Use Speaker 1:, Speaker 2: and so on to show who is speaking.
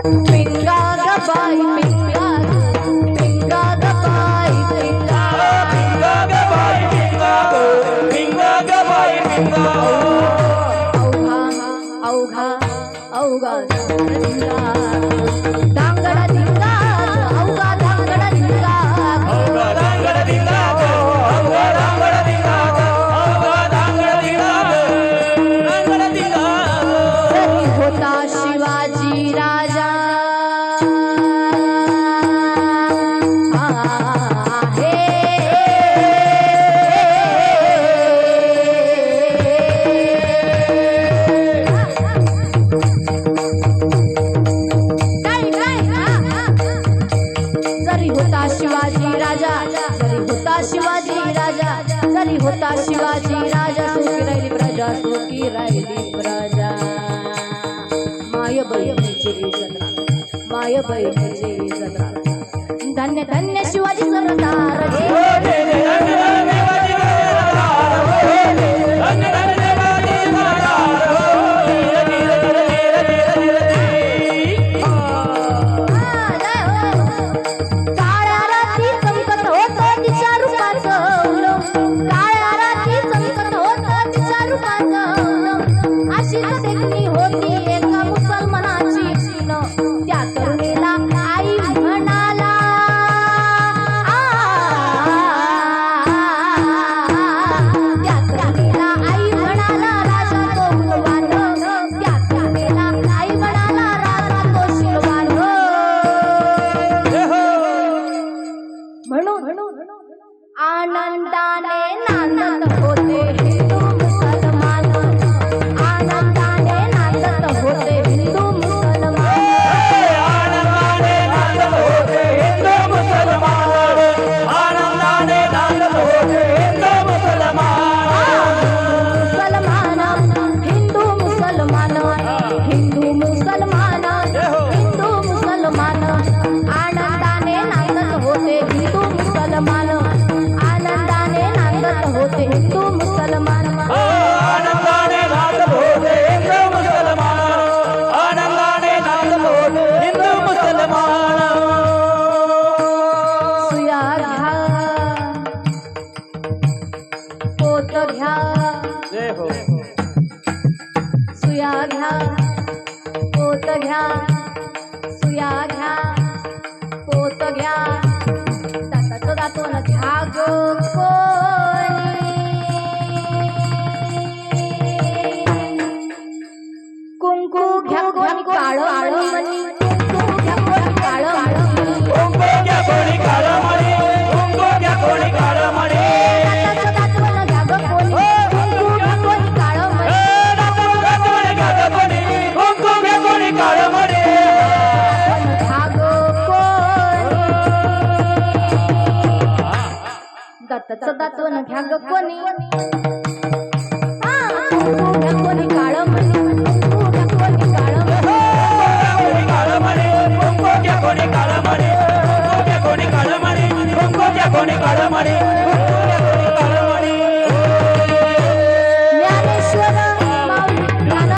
Speaker 1: पिंगा ग बाई पिंगा पिंगा ग बाई पिंगा
Speaker 2: पिंगा ग बाई पिंगा पिंगा ग बाई पिंगा
Speaker 1: अवघा अवघा धिंगा धांगडा धिंगा अवघा धांगडा धिंगा
Speaker 2: अवघा धांगड दिला अवघा धांगड दिला अवघा धांगड दिला धांगड दिला
Speaker 1: तरी होता शिवाजी राजा शिवाजी राजा जरी होता शिवाजी राजा जरी होता शिवाजी राजा सुखी राहिली प्रजा सुखी राहिली प्रजा माय बहिणीचे जत्रा माय बहिणीचे जत्रा धन्य धन्य शिवाजी सरदार आनंदाने नांदत होते हिंदू मुसलमान आनंदाने नांदत होते हिंदू मुसलमान
Speaker 2: आनंदाने नांदत होते हिंदू मुसलमान आनंदाने नांदत होते हिंदू मुसलमान
Speaker 1: हिंदू मुसलमान हिंदू मुसलमान हिंदू मुसलमान आनंदाने नांदत होते हिंदू मुसलमान आनंदाने नांदत होते हिंदू मुसलमान
Speaker 2: आनंदाने नांदत होते हिंदू मुसलमान आनंदाने नांदत होते हिंदू मुसलमान
Speaker 1: सुया घ्या पोत घ्या
Speaker 2: जय हो
Speaker 1: सुया घ्या पोत घ्या सुया घ्या पोत घ्या दाताचं दातून घ्या गो कोणी कुंकू घ्या कोणी काळं मणी कुंकू घ्या कोणी काळं मणी
Speaker 2: कुंकू घ्या कोणी काळं मणी कुंकू घ्या कोणी काळं मणी
Speaker 1: दाताचं दातून घ्या गो कोणी कुंकू घ्या कोणी काळं मणी
Speaker 2: दाताचं दातून घ्या गो कोणी कुंकू घ्या कोणी काळं मणी
Speaker 1: घ्या गो कोणी दाताचं दातून घ्या गो कोणी